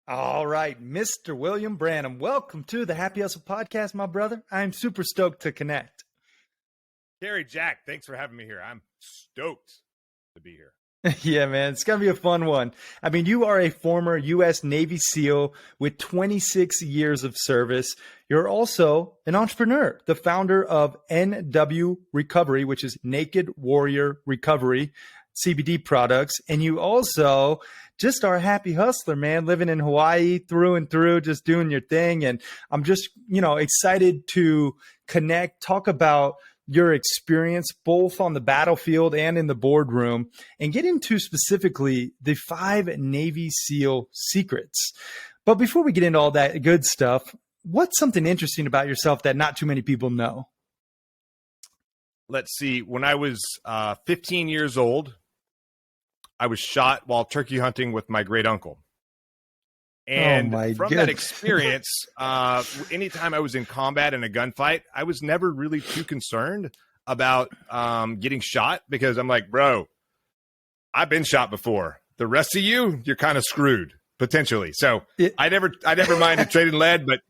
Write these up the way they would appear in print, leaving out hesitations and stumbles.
All right, Mr. William Branum, welcome to the Happy Hustle Podcast, my brother. I'm super stoked to connect. Gary, Jack, thanks for having me here. I'm stoked to be here. Yeah, man, it's going to be a fun one. I mean, you are a former U.S. Navy SEAL with 26 years of service. You're also an entrepreneur, the founder of NW Recovery, which is Naked Warrior Recovery CBD products. And you also just are a happy hustler, man, living in Hawaii through and through, just doing your thing. And I'm just, excited to connect, talk about your experience both on the battlefield and in the boardroom, and get into specifically the 5 Navy SEAL secrets. But before we get into all that good stuff, what's something interesting about yourself that not too many people know? Let's see. When I was 15 years old, I was shot while turkey hunting with my great uncle. And from that experience, anytime I was in combat in a gunfight, I was never really too concerned about getting shot, because I'm like, bro, I've been shot before. The rest of you, you're kind of screwed potentially. So I never minded trading lead, but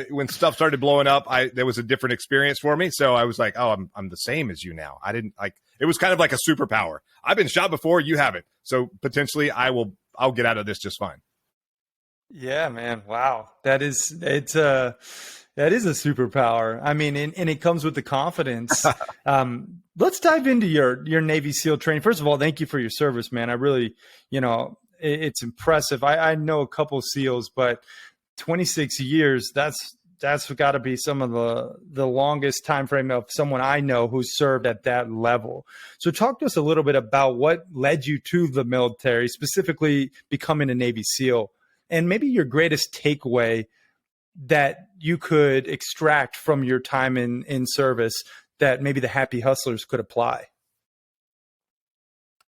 when stuff started blowing up, there was a different experience for me. So I was like, oh, I'm the same as you now. It was kind of like a superpower. I've been shot before, you haven't. So potentially I'll get out of this just fine. Yeah, man. Wow. That is a superpower. I mean, and it comes with the confidence. Let's dive into your Navy SEAL training. First of all, thank you for your service, man. I really, it's impressive. I know a couple of SEALs, but 26 years, that's got to be some of the longest time frame of someone I know who's served at that level. So talk to us a little bit about what led you to the military, specifically becoming a Navy SEAL, and maybe your greatest takeaway that you could extract from your time in service that maybe the happy hustlers could apply.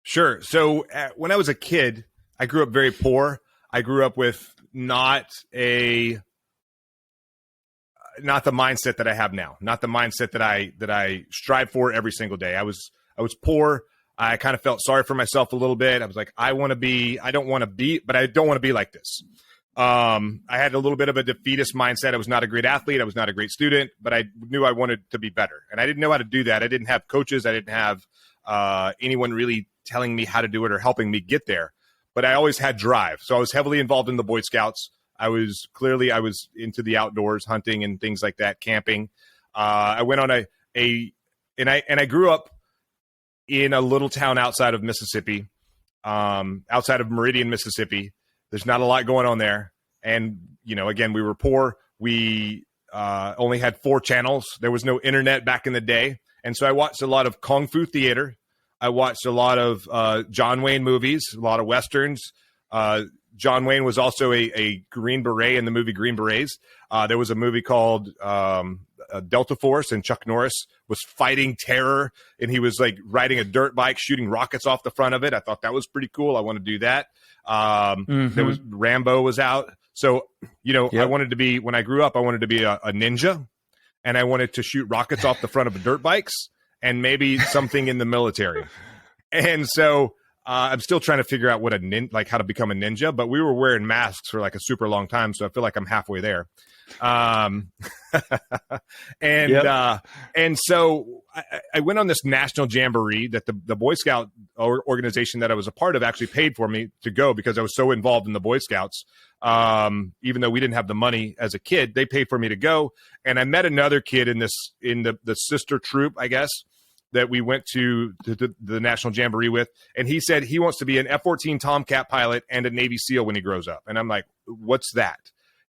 Sure. So when I was a kid, I grew up very poor. I grew up with not the mindset that I have now, not the mindset that I strive for every single day. I was poor. I kind of felt sorry for myself a little bit. I was like, I don't want to be like this. I had a little bit of a defeatist mindset. I was not a great athlete. I was not a great student, but I knew I wanted to be better. And I didn't know how to do that. I didn't have coaches. I didn't have anyone really telling me how to do it or helping me get there. But I always had drive. So I was heavily involved in the Boy Scouts. I was into the outdoors, hunting and things like that, camping. I went on I grew up in a little town outside of Mississippi, outside of Meridian, Mississippi. There's not a lot going on there. And, again, we were poor. We only had 4 channels. There was no internet back in the day. And so I watched a lot of Kung Fu theater. I watched a lot of John Wayne movies, a lot of Westerns. John Wayne was also a Green Beret in the movie Green Berets. There was a movie called Delta Force, and Chuck Norris was fighting terror, and he was like riding a dirt bike, shooting rockets off the front of it. I thought that was pretty cool. I want to do that. There was Rambo was out. So, I wanted to be, when I grew up, I wanted to be a ninja, and I wanted to shoot rockets off the front of dirt bikes and maybe something in the military. And so I'm still trying to figure out what how to become a ninja, but we were wearing masks for like a super long time. So I feel like I'm halfway there. And so I went on this national jamboree that the Boy Scout organization that I was a part of actually paid for me to go, because I was so involved in the Boy Scouts. Even though we didn't have the money as a kid, they paid for me to go. And I met another kid in the sister troop, I guess, that we went to the National Jamboree with. And he said he wants to be an F-14 Tomcat pilot and a Navy SEAL when he grows up. And I'm like, what's that?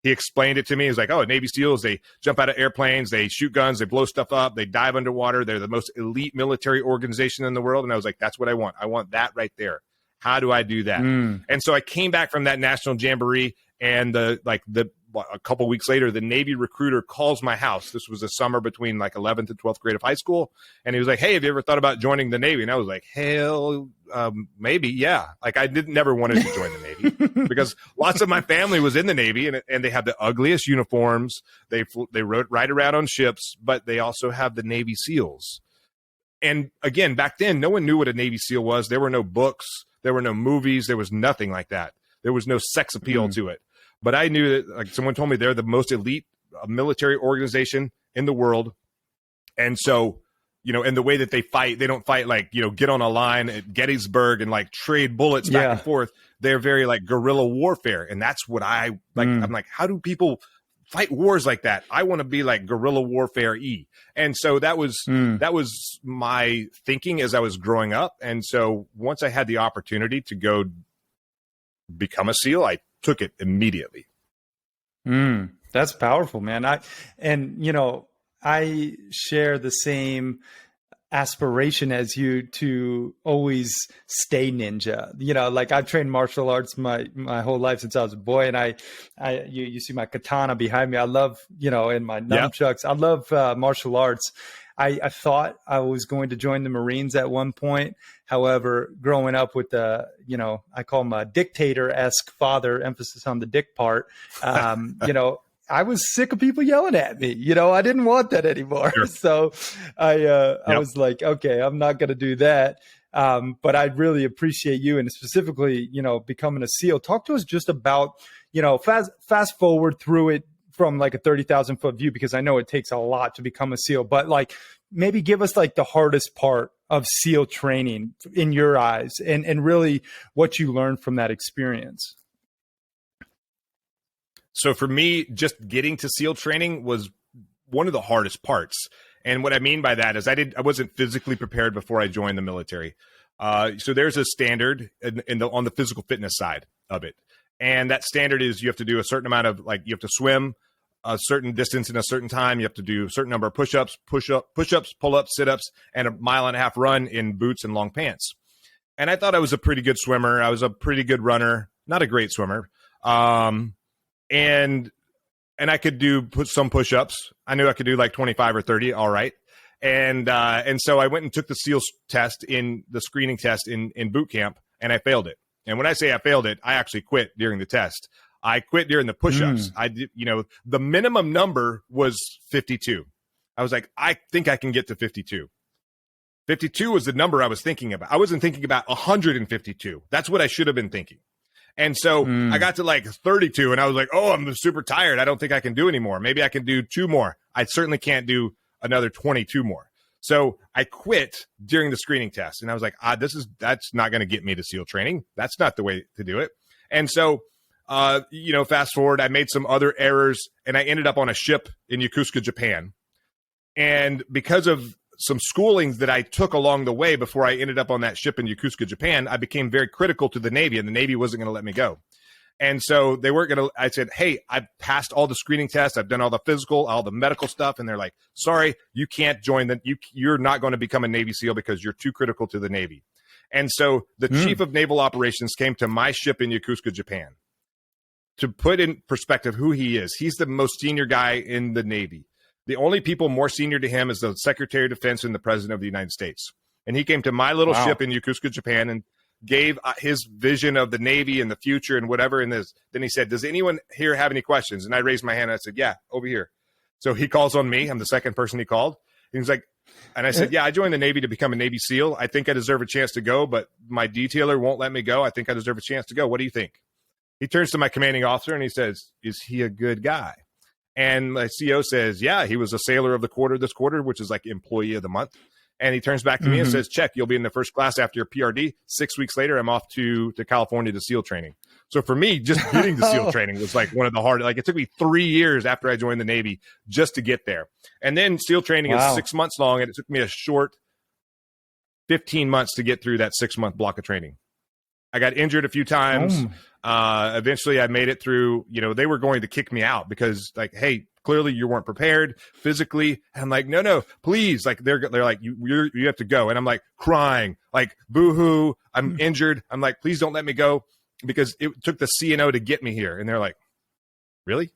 He explained it to me. He's like, oh, Navy SEALs, they jump out of airplanes, they shoot guns, they blow stuff up, they dive underwater. They're the most elite military organization in the world. And I was like, that's what I want. I want that right there. How do I do that? And so I came back from that National Jamboree, and a couple weeks later, the Navy recruiter calls my house. This was a summer between like 11th and 12th grade of high school. And he was like, hey, have you ever thought about joining the Navy? And I was like, hell, maybe. Yeah. Like I never wanted to join the Navy because lots of my family was in the Navy, and they had the ugliest uniforms. They ride around on ships, but they also have the Navy SEALs. And again, back then, no one knew what a Navy SEAL was. There were no books. There were no movies. There was nothing like that. There was no sex appeal to it. But I knew that, like, someone told me they're the most elite military organization in the world. And so, and the way that they fight, they don't fight like, get on a line at Gettysburg and like trade bullets back and forth. They're very like guerrilla warfare. And that's what I like. I'm like, how do people fight wars like that? I want to be like guerrilla warfare E. And so that was my thinking as I was growing up. And so once I had the opportunity to go become a SEAL, I took it immediately. That's powerful, man. I share the same aspiration as you to always stay ninja. Like I've trained martial arts my whole life since I was a boy, and you see my katana behind me. I love, and my nunchucks. I love martial arts. I thought I was going to join the Marines at one point. However, growing up with I call him a dictator-esque father, emphasis on the dick part, I was sick of people yelling at me. I didn't want that anymore. Sure. So I was like, okay, I'm not going to do that. But I really appreciate you, and specifically, becoming a SEAL. Talk to us just about, fast forward through it from like a 30,000 foot view, because I know it takes a lot to become a SEAL, but like maybe give us like the hardest part of SEAL training in your eyes, and really what you learned from that experience. So for me, just getting to SEAL training was one of the hardest parts. And what I mean by that is I wasn't physically prepared before I joined the military. So there's a standard on the physical fitness side of it. And that standard is you have to do a certain amount of, like, you have to swim a certain distance in a certain time. You have to do a certain number of push-ups, pull-ups, sit-ups, and a 1.5 mile run in boots and long pants. And I thought I was a pretty good swimmer. I was a pretty good runner, not a great swimmer. And I could do some push-ups. I knew I could do like 25 or 30. All right. And so I went and took the SEALs test, in the screening test in boot camp, and I failed it. And when I say I failed it, I actually quit during the test. I quit during the push-ups. I did, the minimum number was 52. I was like, I think I can get to 52. 52 was the number I was thinking about. I wasn't thinking about 152. That's what I should have been thinking. And so I got to like 32, and I was like, oh, I'm super tired. I don't think I can do anymore. Maybe I can do 2 more. I certainly can't do another 22 more. So I quit during the screening test, and I was like, that's not going to get me to SEAL training. That's not the way to do it. And so, fast forward, I made some other errors, and I ended up on a ship in Yokosuka, Japan. And because of some schoolings that I took along the way before I ended up on that ship in Yokosuka, Japan, I became very critical to the Navy, and the Navy wasn't going to let me go. And so they weren't going to, I said, hey, I've passed all the screening tests. I've done all the physical, all the medical stuff. And they're like, sorry, you can't join you're not going to become a Navy SEAL because you're too critical to the Navy. And so the chief of naval operations came to my ship in Yokosuka, Japan. To put in perspective who he is, he's the most senior guy in the Navy. The only people more senior to him is the Secretary of Defense and the President of the United States. And he came to my little ship in Yokosuka, Japan, and gave his vision of the Navy and the future and whatever in this. Then he said, does anyone here have any questions? And I raised my hand, and I said, yeah, over here. So he calls on me. I'm the second person he called. He was like, and I said, yeah, I joined the Navy to become a Navy SEAL. I think I deserve a chance to go, but my detailer won't let me go. I think I deserve a chance to go. What do you think? He turns to my commanding officer and he says, is he a good guy? And my CO says, yeah, he was a sailor of the quarter this quarter, which is like employee of the month. And he turns back to me and says, check, you'll be in the first class after your PRD. 6 weeks later, I'm off to California to SEAL training. So for me, just getting to SEAL training was like one of the hardest. Like, it took me 3 years after I joined the Navy just to get there. And then SEAL training is 6 months long, and it took me a short 15 months to get through that 6-month block of training. I got injured a few times. Eventually I made it through. They were going to kick me out because, like, hey, clearly you weren't prepared physically. And I'm like, no, please. Like, they're like, you have to go. And I'm like crying, like, boo-hoo, I'm injured. I'm like, please don't let me go, because it took the CNO to get me here. And they're like, really?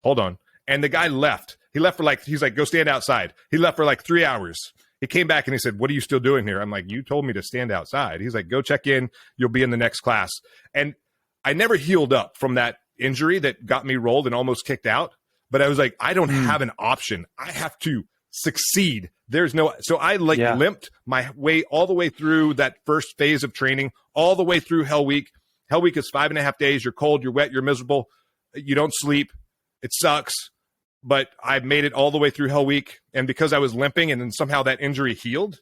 Hold on. And the guy left. He left for he's like, go stand outside. He left for like 3 hours. He came back and he said, what are you still doing here? I'm like, you told me to stand outside. He's like, go check in. You'll be in the next class. And I never healed up from that injury that got me rolled and almost kicked out. But I was like, I don't have an option. I have to succeed. So I limped my way all the way through that first phase of training, all the way through Hell Week, Hell Week is 5.5 days. You're cold, you're wet, you're miserable. You don't sleep. It sucks. But I made it all the way through Hell Week. And because I was limping and then somehow that injury healed,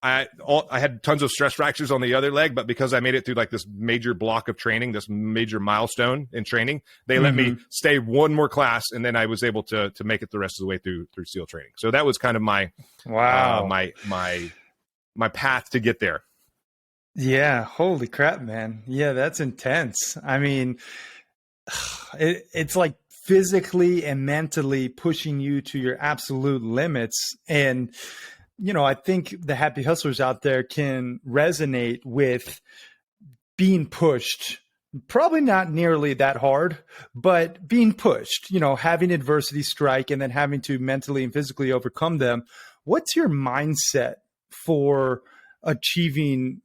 I had tons of stress fractures on the other leg, but because I made it through like this major block of training, this major milestone in training, they let me stay one more class, and then I was able to make it the rest of the way through SEAL training. So that was kind of my my path to get there. Yeah, holy crap, man. Yeah, that's intense. I mean, it's like physically and mentally pushing you to your absolute limits. And I think the happy hustlers out there can resonate with being pushed, probably not nearly that hard, but being pushed, having adversity strike and then having to mentally and physically overcome them. What's your mindset for achieving,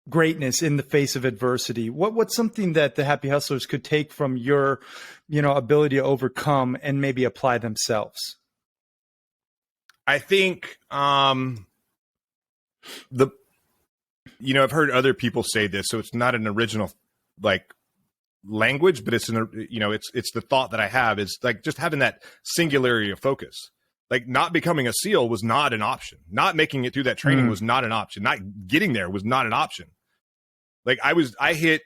greatness in the face of adversity? What's something that the happy hustlers could take from your, ability to overcome and maybe apply themselves? I think I've heard other people say this, so it's not an original like language, but it's it's the thought that I have is like just having that singularity of focus. Like not becoming a SEAL was not an option. Not making it through that training was not an option. Not getting there was not an option. Like I hit,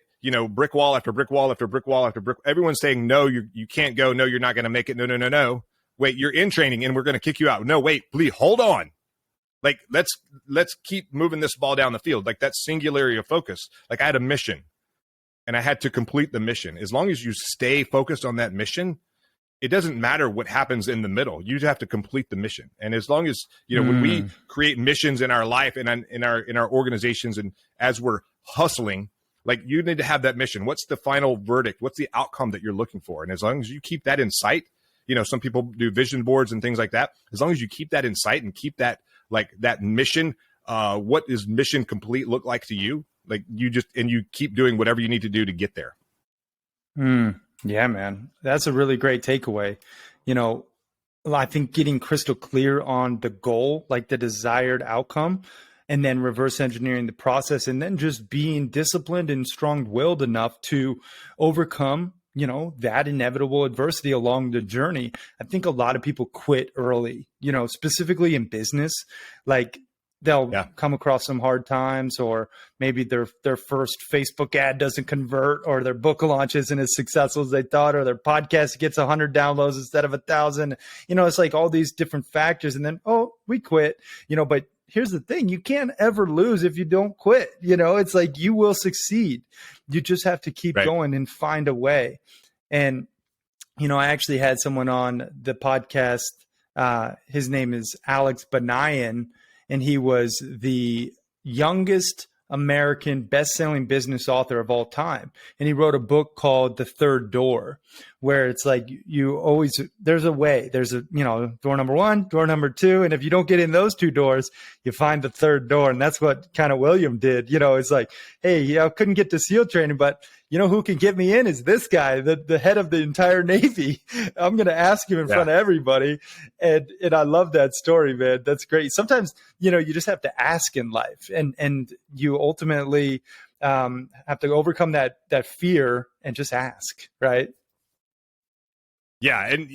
brick wall after brick wall after brick wall after brick. Everyone's saying, no, you can't go. No, you're not going to make it. No. Wait, you're in training and we're going to kick you out. No, wait, please hold on. Like, let's keep moving this ball down the field. Like that singularity of focus. Like I had a mission and I had to complete the mission. As long as you stay focused on that mission, it doesn't matter what happens in the middle. You have to complete the mission. And as long as, when we create missions in our life and in our organizations, and as we're hustling, like you need to have that mission. What's the final verdict? What's the outcome that you're looking for? And as long as you keep that in sight, some people do vision boards and things like that. As long as you keep that in sight and keep that, like that mission, what does mission complete look like to you? Like you keep doing whatever you need to do to get there. Yeah, man, that's a really great takeaway. I think getting crystal clear on the goal, like the desired outcome, and then reverse engineering the process, and then just being disciplined and strong-willed enough to overcome, that inevitable adversity along the journey. I think a lot of people quit early, specifically in business. Like they'll come across some hard times, or maybe their first Facebook ad doesn't convert, or their book launch isn't as successful as they thought, or their podcast gets 100 downloads instead of 1,000. It's like all these different factors, and then, we quit, but here's the thing, you can't ever lose if you don't quit. It's like you will succeed. You just have to keep going and find a way. And, I actually had someone on the podcast. His name is Alex Banayan, and he was the youngest American best-selling business author of all time. And he wrote a book called The Third Door, where it's like there's a way. There's door number 1, door number 2. And if you don't get in those 2 doors, you find the third door. And that's what kind of William did. It's like, hey, I couldn't get to SEAL training, but who can get me in is this guy, the head of the entire Navy. I'm going to ask him in front of everybody. And I love that story, man. That's great. Sometimes, you just have to ask in life, and you ultimately have to overcome that fear and just ask, right? Yeah. And,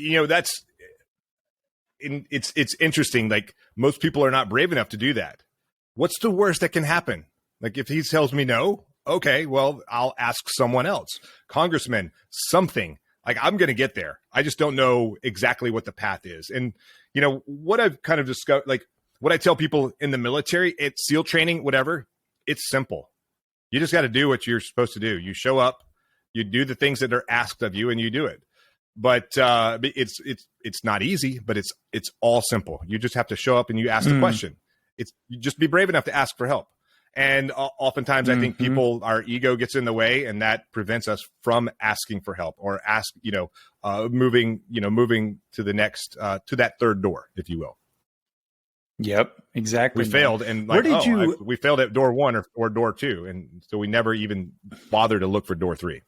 it's interesting. Like most people are not brave enough to do that. What's the worst that can happen? Like if he tells me no, okay, well, I'll ask someone else, congressman, something. Like I'm going to get there. I just don't know exactly what the path is. And, what I've kind of discovered, like what I tell people in the military, it's SEAL training, whatever, it's simple. You just got to do what you're supposed to do. You show up, you do the things that are asked of you, and you do it. But it's not easy, but it's all simple. You just have to show up and you ask the question. You just be brave enough to ask for help. And oftentimes I think our ego gets in the way, and that prevents us from asking for help or moving to the next, to that third door, if you will. Yep, exactly. We failed, and we failed at door 1 or door 2. And so we never even bother to look for door 3.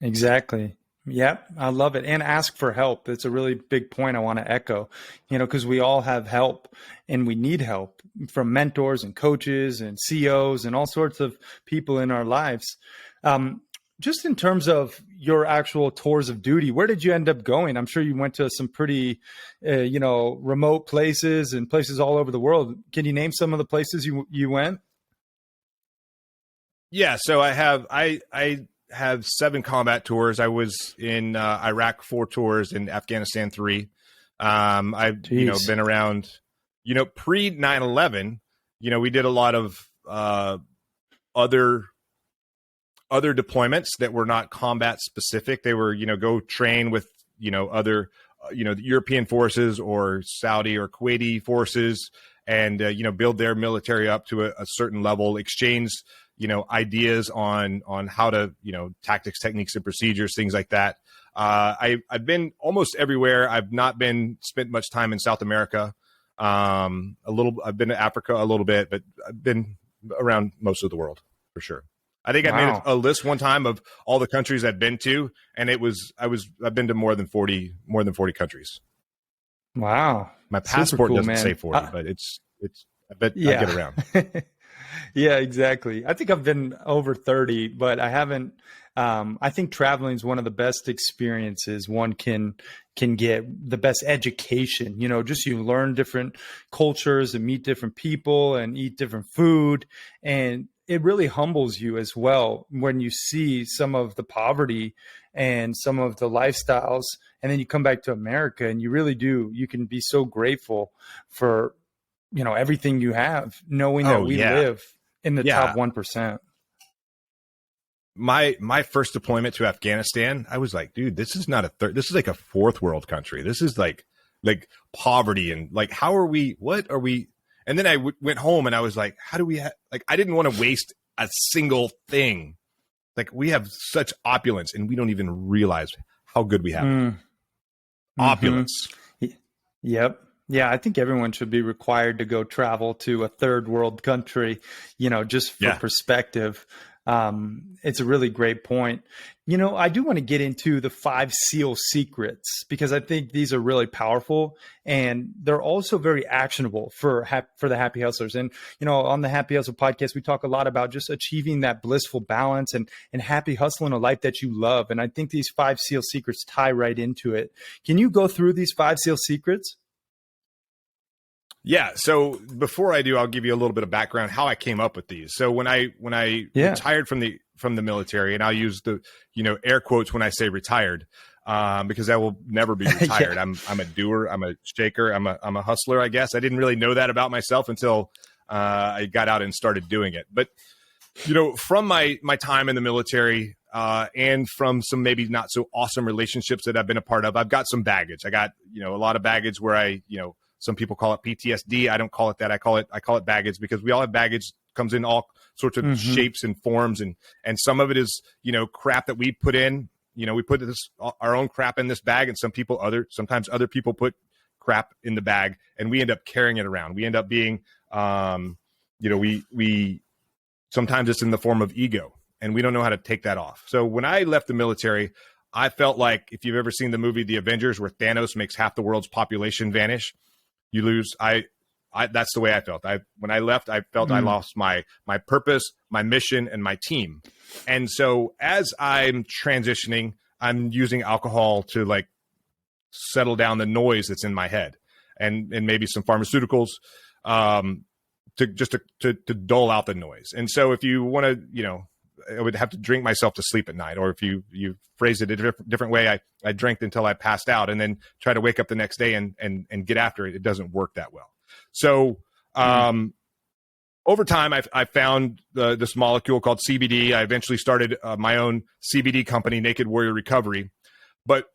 Exactly. Yep, I love it. And ask for help. It's a really big point I want to echo, because we all have help and we need help. from mentors and coaches and CEOs and all sorts of people in our lives. Just in terms of your actual tours of duty, where did you end up going? I'm sure you went to some pretty, remote places and places all over the world. Can you name some of the places you went? Yeah, so I have 7 combat tours. I was in Iraq 4 tours, in Afghanistan 3. I've been around, pre 9/11. We did a lot of other deployments that were not combat specific. They were, go train with, other, the European forces or Saudi or Kuwaiti forces, and, build their military up to a certain level, exchange, ideas on how to, tactics, techniques, and procedures, things like that. I've been almost everywhere. I've not spent much time in South America. I've been to Africa a little bit, but I've been around most of the world for sure. I think I made a list one time of all the countries I've been to, and I've been to more than 40 countries. Wow. My passport doesn't say 40, but I get around. Yeah, exactly. I think I've been over 30, but I haven't. I think traveling is one of the best experiences one can get, the best education. Just you learn different cultures and meet different people and eat different food. And it really humbles you as well when you see some of the poverty and some of the lifestyles. And then you come back to America and you really do. You can be so grateful for, everything you have, knowing that we live in the top 1%. My first deployment to Afghanistan, I was like, dude, this is not this is like a 4th world country. This is like poverty, and like, what are we? And then I went home and I was like, how do we I didn't want to waste a single thing. Like, we have such opulence and we don't even realize how good we have it. Opulence. Yep. Yeah, I think everyone should be required to go travel to a 3rd world country, just for perspective. It's a really great point. I do want to get into the 5 SEAL secrets, because I think these are really powerful and they're also very actionable for the Happy Hustlers. And, on the Happy Hustle podcast, we talk a lot about just achieving that blissful balance and happy hustling a life that you love. And I think these 5 SEAL secrets tie right into it. Can you go through these 5 SEAL secrets? Yeah. So before I do, I'll give you a little bit of background how I came up with these. So when I retired from the military, and I'll use the air quotes when I say retired, because I will never be retired. I'm a doer. I'm a shaker. I'm a hustler, I guess. I didn't really know that about myself until I got out and started doing it. But from my time in the military, and from some maybe not so awesome relationships that I've been a part of, I've got some baggage. I got a lot of baggage where some people call it PTSD. I don't call it that. I call it baggage, because we all have baggage, comes in all sorts of shapes and forms. And some of it is, crap that we put in, we put our own crap in this bag, and sometimes other people put crap in the bag, and we end up carrying it around. We end up being, we sometimes it's in the form of ego, and we don't know how to take that off. So when I left the military, I felt like, if you've ever seen the movie The Avengers, where Thanos makes half the world's population vanish, you lose. That's the way I felt. When I left, I felt I lost my purpose, my mission, and my team. And so as I'm transitioning, I'm using alcohol to settle down the noise that's in my head, and maybe some pharmaceuticals, to dull out the noise. And so if you want to, I would have to drink myself to sleep at night, or if you phrase it a different way, I drank until I passed out, and then try to wake up the next day and get after it. It doesn't work that well. So over time, I found this molecule called CBD. I eventually started my own CBD company, N.A.K.E.D Warrior Recovery. But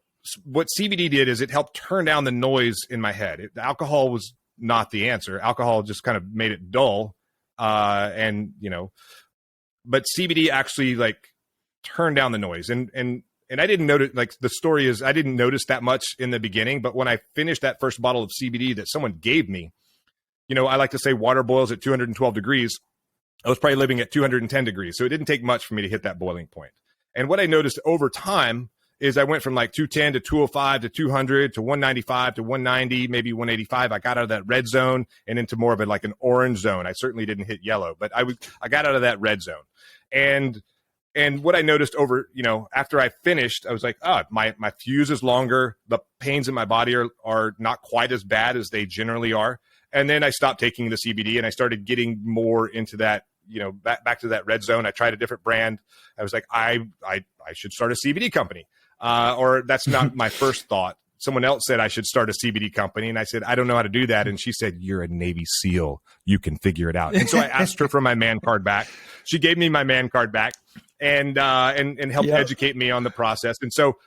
what CBD did is it helped turn down the noise in my head. Alcohol was not the answer. Alcohol just kind of made it dull, but CBD actually turned down the noise. And I didn't notice, the story is, I didn't notice that much in the beginning, but when I finished that first bottle of CBD that someone gave me, I like to say water boils at 212 degrees. I was probably living at 210 degrees. So it didn't take much for me to hit that boiling point. And what I noticed over time is I went from like 210 to 205 to 200 to 195 to 190, maybe 185. I got out of that red zone and into more of a like an orange zone. I certainly didn't hit yellow, but I got out of that red zone. And what I noticed over, after I finished, I was like, my fuse is longer. The pains in my body are not quite as bad as they generally are. And then I stopped taking the CBD and I started getting more into that, back to that red zone. I tried a different brand. I was like, I should start a CBD company. Or that's not my first thought. Someone else said I should start a CBD company. And I said, I don't know how to do that. And she said, you're a Navy SEAL. You can figure it out. And so I asked her for my man card back. She gave me my man card back and helped educate me on the process. And so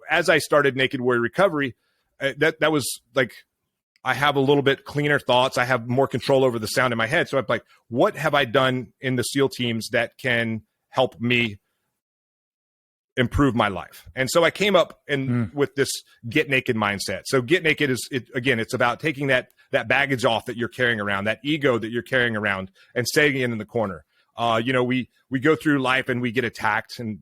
as I started Naked Warrior Recovery, that was like, I have a little bit cleaner thoughts. I have more control over the sound in my head. So I'm like, what have I done in the SEAL teams that can help me improve my life? And so I came up with this Get Naked mindset. So Get Naked is, it's about taking that baggage off that you're carrying around, that ego that you're carrying around, and staying in the corner. We go through life and we get attacked, and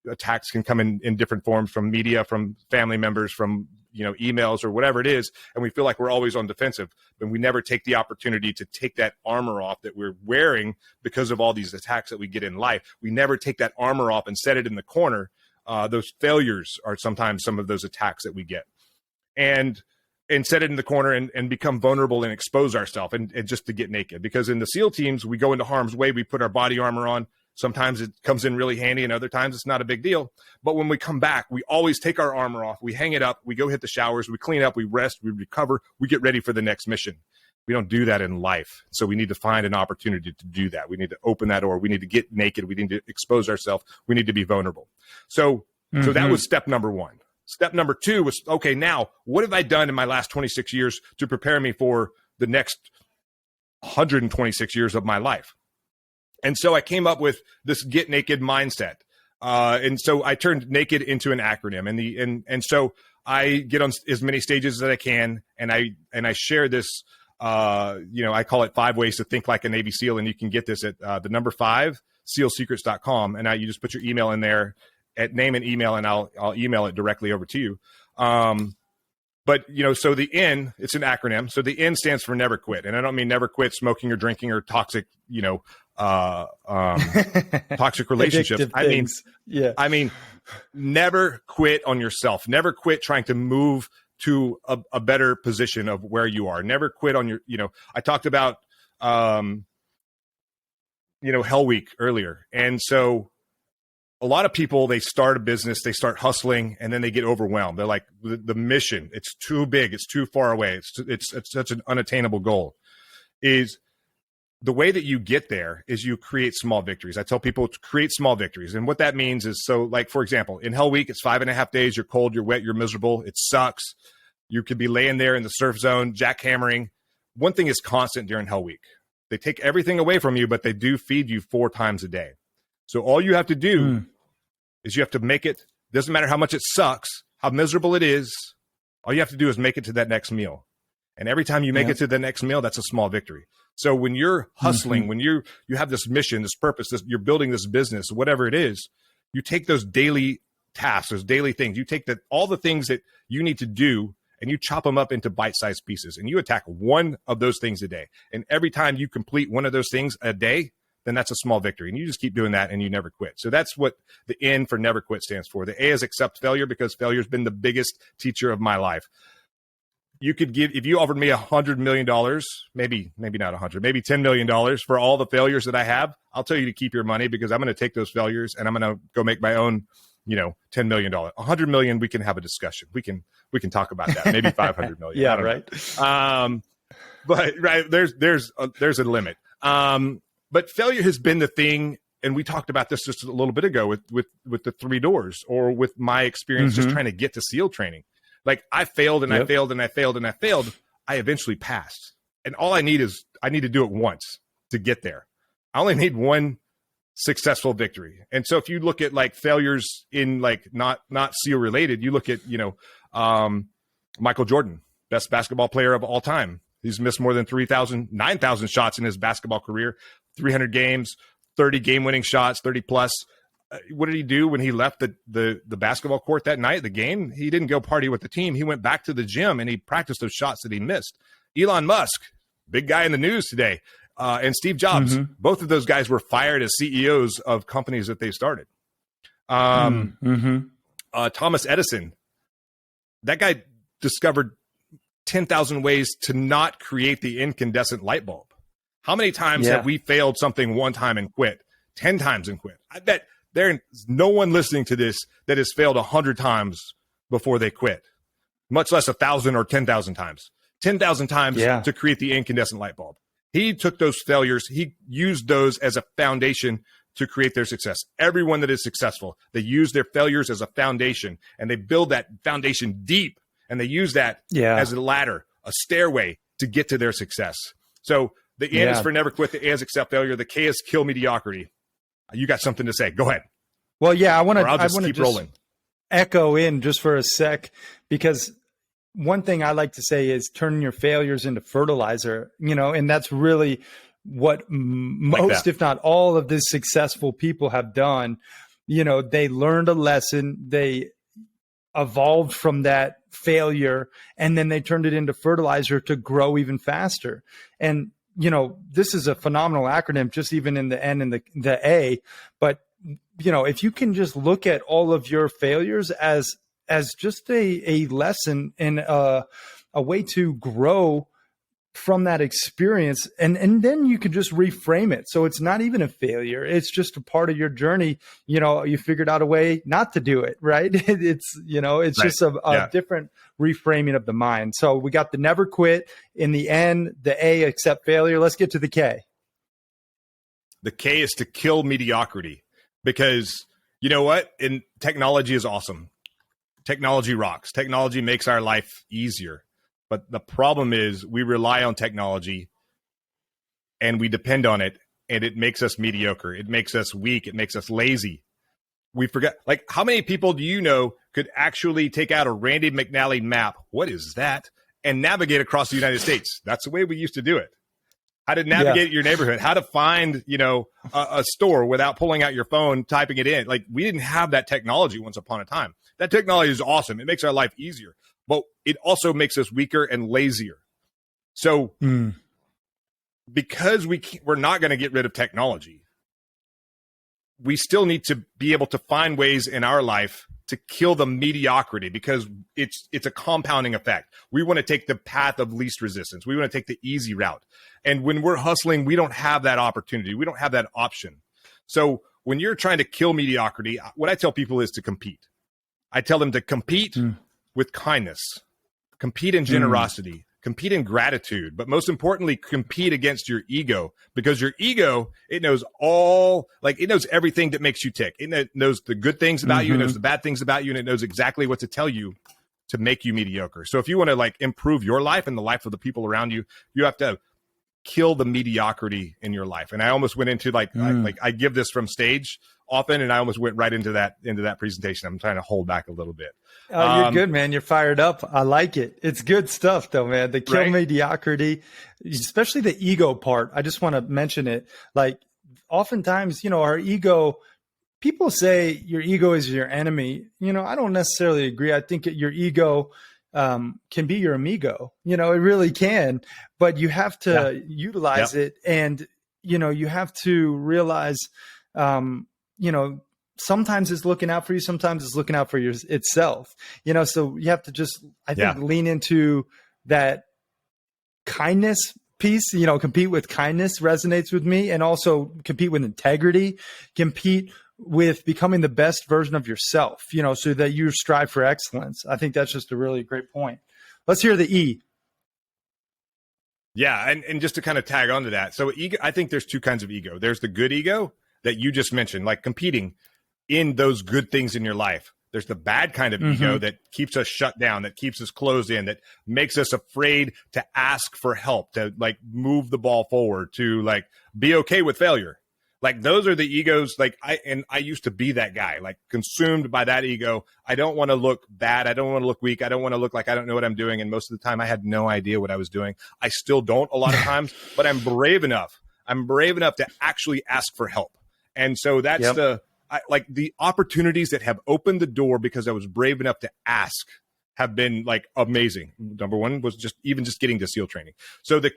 attacks can come in different forms, from media, from family members, from emails, or whatever it is, and we feel like we're always on defensive, but we never take the opportunity to take that armor off that we're wearing because of all these attacks that we get in life. We never take that armor off and set it in the corner. Those failures are sometimes some of those attacks that we get, and set it in the corner and become vulnerable and expose ourselves and just to get naked. Because in the SEAL teams, we go into harm's way, we put our body armor on. Sometimes it comes in really handy, and other times it's not a big deal. But when we come back, we always take our armor off. We hang it up. We go hit the showers. We clean up. We rest. We recover. We get ready for the next mission. We don't do that in life. So we need to find an opportunity to do that. We need to open that door. We need to get naked. We need to expose ourselves. We need to be vulnerable. So that was step number one. Step number two was, okay, now what have I done in my last 26 years to prepare me for the next 126 years of my life? And so I came up with this Get Naked mindset. And so I turned NAKED into an acronym. And so I get on as many stages as I can. And I share this, I call it 5 ways to think like a Navy SEAL. And you can get this at the number 5, SEALsecrets.com. And you just put your email in there, at name and email, and I'll email it directly over to you. But, so the N, it's an acronym. So the N stands for never quit. And I don't mean never quit smoking or drinking or toxic, toxic relationships. I mean, never quit on yourself. Never quit trying to move to a better position of where you are. Never quit on your, I talked about, Hell Week earlier. And so a lot of people, they start a business, they start hustling, and then they get overwhelmed. They're like, the mission, it's too big, it's too far away, it's such an unattainable goal. Is the way that you get there is you create small victories. I tell people to create small victories. And what that means is, so like, for example, in Hell Week, it's 5.5 days. You're cold, you're wet, you're miserable. It sucks. You could be laying there in the surf zone, jackhammering. One thing is constant during Hell Week. They take everything away from you, but they do feed you 4 times a day. So all you have to do is you have to make it. Doesn't matter how much it sucks, how miserable it is. All you have to do is make it to that next meal. And every time you make it to the next meal, that's a small victory. So when you're hustling, when you have this mission, this purpose, you're building this business, whatever it is, you take those daily tasks, those daily things, you take all the things that you need to do, and you chop them up into bite-sized pieces, and you attack one of those things a day. And every time you complete one of those things a day, then that's a small victory. And you just keep doing that, and you never quit. So that's what the N for never quit stands for. The A is accept failure, because failure has been the biggest teacher of my life. You could give, if you offered me $100 million, maybe not 100, maybe $10 million for all the failures that I have, I'll tell you to keep your money, because I'm going to take those failures and I'm going to go make my own, $10 million, $100 million. We can have a discussion. We can talk about that. Maybe 500 million. Yeah. Right. But right. There's a limit. But failure has been the thing. And we talked about this just a little bit ago with the 3 doors, or with my experience just trying to get to SEAL training. Like, I failed and I failed and I failed and I failed. I eventually passed. And all I need to do it once to get there. I only need one successful victory. And so if you look at like failures in like not SEAL related, you look at, Michael Jordan, best basketball player of all time. He's missed more than 9,000 shots in his basketball career, 300 games, 30 game-winning shots, 30 plus. what did he do when he left the basketball court that night, the game? He didn't go party with the team. He went back to the gym and he practiced those shots that he missed. Elon Musk, big guy in the news today, and Steve Jobs, both of those guys were fired as CEOs of companies that they started. Thomas Edison, that guy discovered 10,000 ways to not create the incandescent light bulb. How many times have we failed something one time and quit? 10 times and quit. I bet there's no one listening to this that has failed 100 times before they quit, much less 1,000 or 10,000 times. 10,000 times to create the incandescent light bulb. He took those failures. He used those as a foundation to create their success. Everyone that is successful, they use their failures as a foundation, and they build that foundation deep, and they use that as a ladder, a stairway to get to their success. So the N is for never quit. The A is accept failure. The K is kill mediocrity. You got something to say. Go ahead. Well, yeah, I want to keep rolling. Echo in just for a sec, because one thing I like to say is turning your failures into fertilizer, and that's really what most, if not all, of these successful people have done. They learned a lesson, they evolved from that failure, and then they turned it into fertilizer to grow even faster. And, this is a phenomenal acronym, just even in the N and the A. But, if you can just look at all of your failures as just a lesson and a way to grow from that experience, and then you can just reframe it. So it's not even a failure. It's just a part of your journey. You figured out a way not to do it, right? It's just a different reframing of the mind. So we got the never quit in the N, the A, accept failure. Let's get to the K. The K is to kill mediocrity, because you know what? And technology is awesome. Technology rocks. Technology makes our life easier. But the problem is we rely on technology and we depend on it, and it makes us mediocre. It makes us weak. It makes us lazy. We forget, how many people do you know could actually take out a Randy McNally map? What is that? And navigate across the United States. That's the way we used to do it. How to navigate your neighborhood, how to find, a store without pulling out your phone, typing it in. We didn't have that technology once upon a time. That technology is awesome. It makes our life easier, but it also makes us weaker and lazier. So because we're not going to get rid of technology, we still need to be able to find ways in our life to kill the mediocrity, because it's a compounding effect. We want to take the path of least resistance. We want to take the easy route. And when we're hustling, we don't have that opportunity. We don't have that option. So when you're trying to kill mediocrity, what I tell people is to compete. I tell them to compete with kindness, compete in generosity, compete in gratitude, but most importantly, compete against your ego, because your ego, it knows it knows everything that makes you tick. It knows the good things about you, it knows the bad things about you, and it knows exactly what to tell you to make you mediocre. So if you want to improve your life and the life of the people around you, you have to kill the mediocrity in your life. And I almost went into I give this from stage often, and I almost went right into that presentation. I'm trying to hold back a little bit. Oh, you're good, man. You're fired up. I like it. It's good stuff though, man. The kill mediocrity, especially the ego part. I just want to mention it. Oftentimes, our ego, people say your ego is your enemy. I don't necessarily agree. I think your ego can be your amigo. It really can, but you have to utilize it. And, you have to realize, sometimes it's looking out for you. Sometimes it's looking out for itself, so you have to just, I think, lean into that kindness piece, compete with kindness resonates with me, and also compete with integrity, compete with becoming the best version of yourself, so that you strive for excellence. I think that's just a really great point. Let's hear the E. Yeah. And just to kind of tag onto that. So ego, I think there's two kinds of ego. There's the good ego that you just mentioned, competing in those good things in your life. There's the bad kind of ego that keeps us shut down, that keeps us closed in, that makes us afraid to ask for help, to move the ball forward, to be okay with failure. Those are the egos. I used to be that guy, consumed by that ego. I don't want to look bad. I don't want to look weak. I don't want to look like I don't know what I'm doing. And most of the time I had no idea what I was doing. I still don't a lot of times, but I'm brave enough. I'm brave enough to actually ask for help. And so that's like the opportunities that have opened the door because I was brave enough to ask have been like amazing. Number one was just getting to SEAL training. So the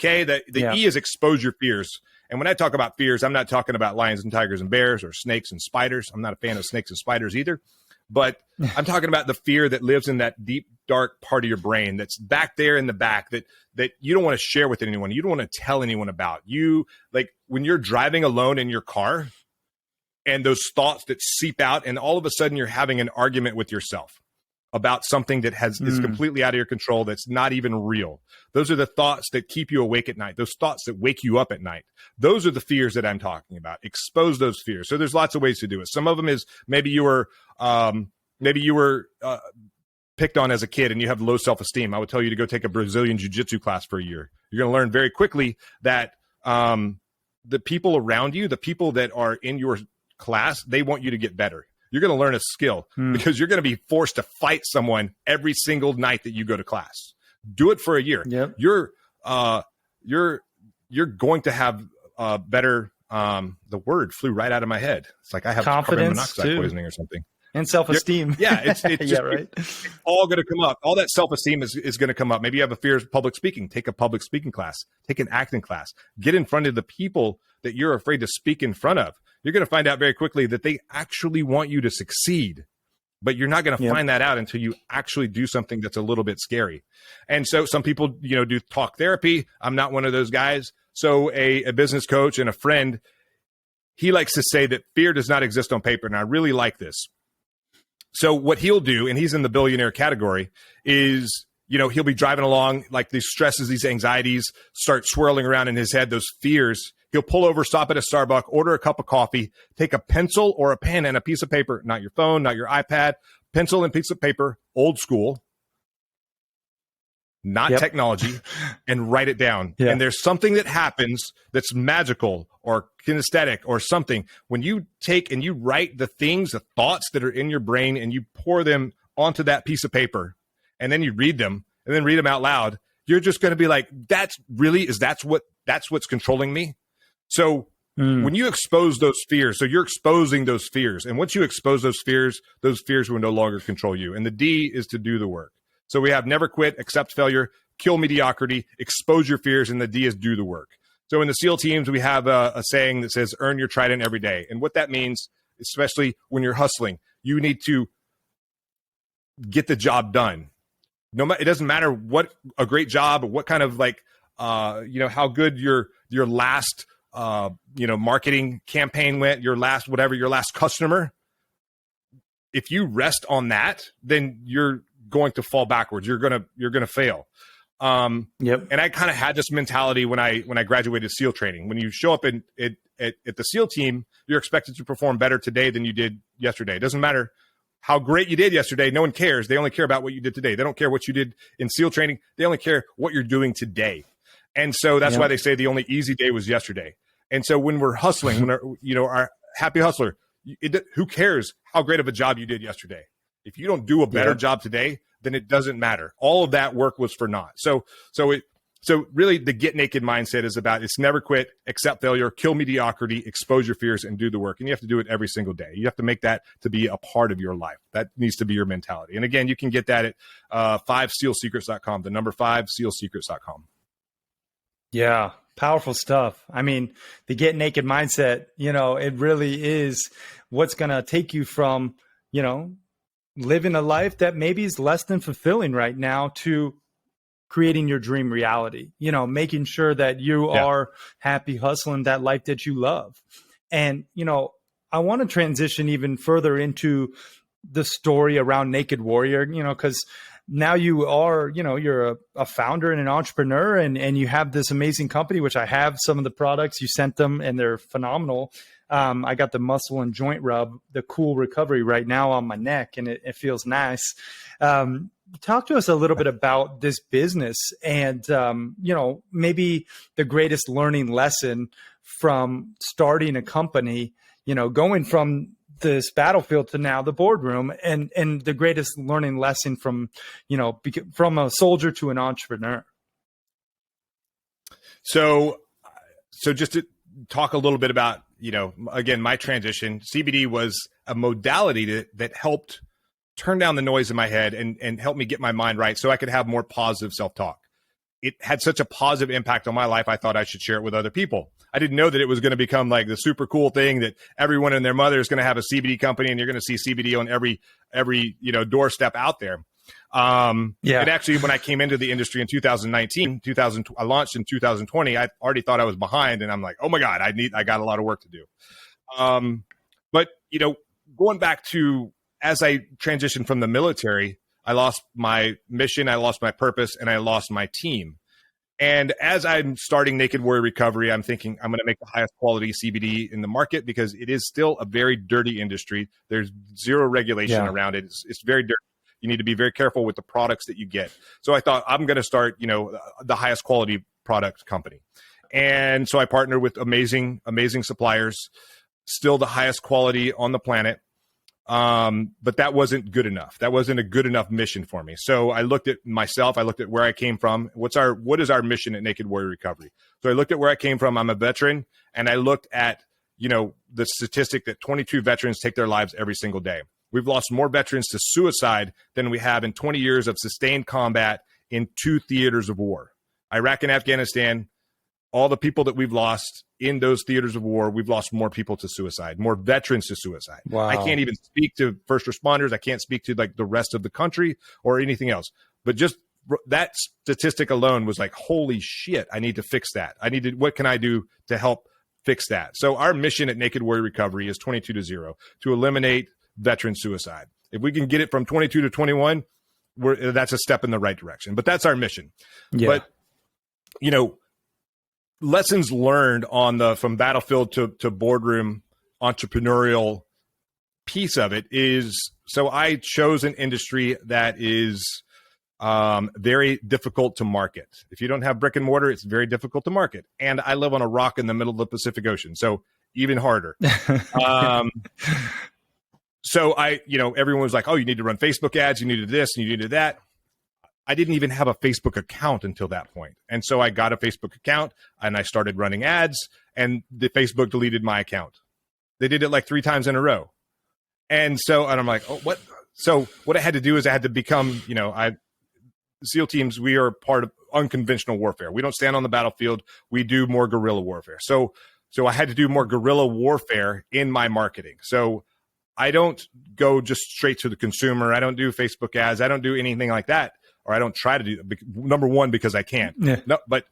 E is expose your fears. And when I talk about fears, I'm not talking about lions and tigers and bears or snakes and spiders. I'm not a fan of snakes and spiders either. But I'm talking about the fear that lives in that deep, dark part of your brain that's back there in the back that you don't want to share with anyone. You don't want to tell anyone about. You, like when you're driving alone in your car and those thoughts that seep out and all of a sudden you're having an argument with yourself about something that is completely out of your control, that's not even real. Those are the thoughts that keep you awake at night. Those thoughts that wake you up at night. Those are the fears that I'm talking about. Expose those fears. So there's lots of ways to do it. Some of them is maybe you were picked on as a kid and you have low self-esteem. I would tell you to go take a Brazilian jiu-jitsu class for a year. You're going to learn very quickly that the people around you, the people that are in your class, they want you to get better. You're going to learn a skill because you're going to be forced to fight someone every single night that you go to class. Do it for a year. Yep. You're going to have better. The word flew right out of my head. It's like I have carbon monoxide poisoning or something. And self-esteem. It's just, right. It's all going to come up. All that self-esteem is going to come up. Maybe you have a fear of public speaking. Take a public speaking class. Take an acting class. Get in front of the people that you're afraid to speak in front of. You're going to find out very quickly that they actually want you to succeed, but you're not going to find that out until you actually do something that's a little bit scary. And so some people, do talk therapy. I'm not one of those guys. So a business coach and a friend, he likes to say that fear does not exist on paper. And I really like this. So what he'll do, and he's in the billionaire category, is, he'll be driving along, like these stresses, these anxieties start swirling around in his head, those fears. He'll pull over, stop at a Starbucks, order a cup of coffee, take a pencil or a pen and a piece of paper, not your phone, not your iPad, pencil and piece of paper, old school, not technology, and write it down. Yeah. And there's something that happens that's magical or kinesthetic or something. When you take and you write the things, the thoughts that are in your brain, and you pour them onto that piece of paper, and then you read them and then read them out loud, you're just going to be like, that's what's controlling me. So when you expose those fears, so you're exposing those fears. And once you expose those fears will no longer control you. And the D is to do the work. So we have never quit, accept failure, kill mediocrity, expose your fears, and the D is do the work. So in the SEAL teams, we have a saying that says, earn your trident every day. And what that means, especially when you're hustling, you need to get the job done. It doesn't matter what a great job or what kind of how good your last marketing campaign went, your last customer. If you rest on that, then you're going to fall backwards. You're gonna fail. And I kind of had this mentality when I graduated SEAL training. When you show up at the SEAL team, you're expected to perform better today than you did yesterday. It doesn't matter how great you did yesterday. No one cares. They only care about what you did today. They don't care what you did in SEAL training. They only care what you're doing today. And so that's why they say the only easy day was yesterday. And so when we're hustling, when our happy hustler, who cares how great of a job you did yesterday? If you don't do a better job today, then it doesn't matter. All of that work was for naught. So really the get naked mindset is about, it's never quit, accept failure, kill mediocrity, expose your fears, and do the work. And you have to do it every single day. You have to make that to be a part of your life. That needs to be your mentality. And again, you can get that at 5sealsecrets.com, the number 5sealsecrets.com. Yeah. Powerful stuff. I mean, the get naked mindset, it really is what's going to take you from, living a life that maybe is less than fulfilling right now to creating your dream reality, making sure that you are happy hustling that life that you love. And, I want to transition even further into the story around Naked Warrior, because now you are, you're a founder and an entrepreneur, and you have this amazing company, which I have some of the products. You sent them and they're phenomenal. I got the muscle and joint rub, the cool recovery right now on my neck, and it feels nice. Talk to us a little bit about this business and, maybe the greatest learning lesson from starting a company, going from this battlefield to now the boardroom, and the greatest learning lesson from, from a soldier to an entrepreneur. So just to talk a little bit about, again, my transition. CBD was a modality that helped turn down the noise in my head and help me get my mind right so I could have more positive self-talk. It had such a positive impact on my life, I thought I should share it with other people. I didn't know that it was going to become like the super cool thing that everyone and their mother is going to have a CBD company and you're going to see CBD on every doorstep out there. And actually, when I came into the industry in 2019, I launched in 2020, I already thought I was behind, and I'm like, oh my God, I got a lot of work to do. But going back to, as I transitioned from the military, I lost my mission, I lost my purpose, and I lost my team. And as I'm starting Naked Warrior Recovery, I'm thinking I'm going to make the highest quality CBD in the market because it is still a very dirty industry. There's zero regulation around it. It's very dirty. You need to be very careful with the products that you get. So I thought I'm going to start, the highest quality product company. And so I partnered with amazing suppliers, still the highest quality on the planet. But that wasn't good enough. That wasn't a good enough mission for me. So I looked at myself. I looked at where I came from. What is our mission at Naked Warrior Recovery? So I looked at where I came from. I'm a veteran, and I looked at, the statistic that 22 veterans take their lives every single day. We've lost more veterans to suicide than we have in 20 years of sustained combat in 2 theaters of war. Iraq and Afghanistan, all the people that we've lost in those theaters of war, we've lost more people to suicide, more veterans to suicide. Wow. I can't even speak to first responders. I can't speak to like the rest of the country or anything else. But just that statistic alone was like, holy shit, I need to fix that. What can I do to help fix that? So our mission at Naked Warrior Recovery is 22-0, to eliminate veteran suicide. If we can get it from 22 to 21, that's a step in the right direction. But that's our mission. Yeah. But, lessons learned from battlefield to boardroom entrepreneurial piece of it is, so I chose an industry that is very difficult to market. If you don't have brick and mortar, it's very difficult to market. And I live on a rock in the middle of the Pacific Ocean, so even harder. So everyone was like, oh, you need to run Facebook ads, you needed this, and you needed that. I didn't even have a Facebook account until that point. And so I got a Facebook account and I started running ads, and the Facebook deleted my account. They did it like 3 times in a row. And I'm like, oh, what? So what I had to do is I had to become, SEAL teams, we are part of unconventional warfare. We don't stand on the battlefield. We do more guerrilla warfare. So I had to do more guerrilla warfare in my marketing. So I don't go just straight to the consumer. I don't do Facebook ads. I don't do anything like that. Or I don't try to do that. Number one, because I can't. Yeah. No, but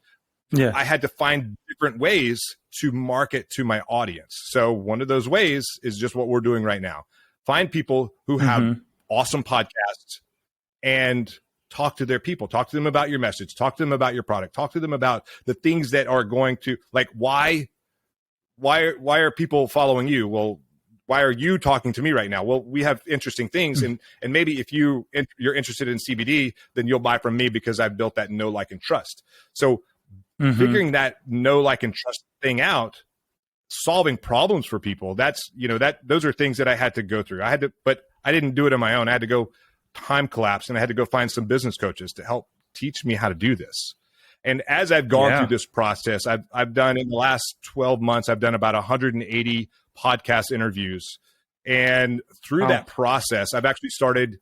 I had to find different ways to market to my audience. So one of those ways is just what we're doing right now. Find people who have awesome podcasts and talk to their people. Talk to them about your message. Talk to them about your product. Talk to them about the things that are going to, like, why are people following you? Well, why are you talking to me right now? Well, we have interesting things. And maybe if you're interested in CBD, then you'll buy from me because I've built that know, like, and trust. So figuring that know, like, and trust thing out, solving problems for people, those are things that I had to go through. But I didn't do it on my own. I had to go time collapse, and I had to go find some business coaches to help teach me how to do this. And as I've gone through this process, I've done, in the last 12 months, I've done about 180 podcast interviews. And through that process, I've actually started,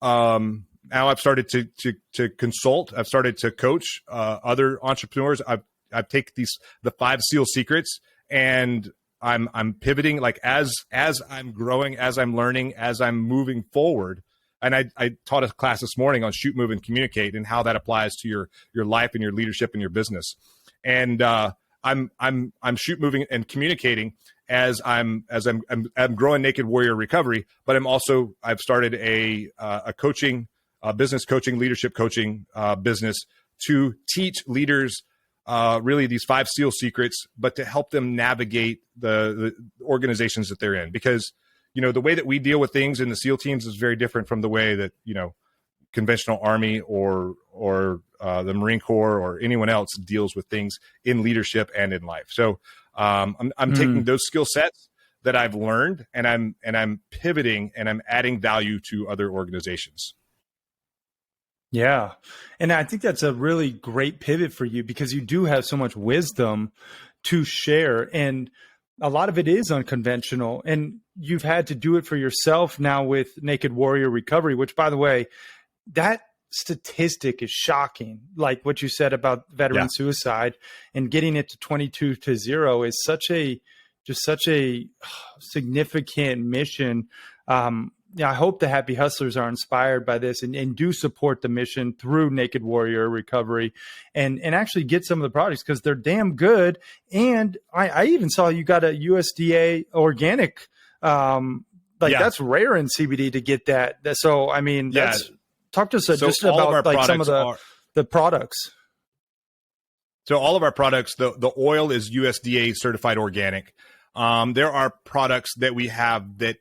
now I've started to consult. I've started to coach other entrepreneurs. I've taken the 5 SEAL secrets, and I'm pivoting, like, as I'm growing, as I'm learning, as I'm moving forward. And I taught a class this morning on shoot, move, and communicate, and how that applies to your life and your leadership and your business. And I'm shoot, moving, and communicating as I'm growing Naked Warrior Recovery. But I've started a coaching, business coaching, leadership coaching business to teach leaders really these 5 SEAL secrets, but to help them navigate the organizations that they're in. Because the way that we deal with things in the SEAL teams is very different from the way that, conventional Army or the Marine Corps or anyone else deals with things in leadership and in life. So I'm taking those skill sets that I've learned, and I'm pivoting, and I'm adding value to other organizations. Yeah. And I think that's a really great pivot for you, because you do have so much wisdom to share. And a lot of it is unconventional, and you've had to do it for yourself now with Naked Warrior Recovery, which, by the way, that statistic is shocking. Like what you said about veteran suicide and getting it to 22-0 is such a significant mission. I hope the Happy Hustlers are inspired by this and do support the mission through Naked Warrior Recovery and actually get some of the products because they're damn good. And I even saw you got a USDA organic, that's rare in CBD to get that. So, I mean, talk to us just about like some of the products. So all of our products, the oil is USDA certified organic. There are products that we have that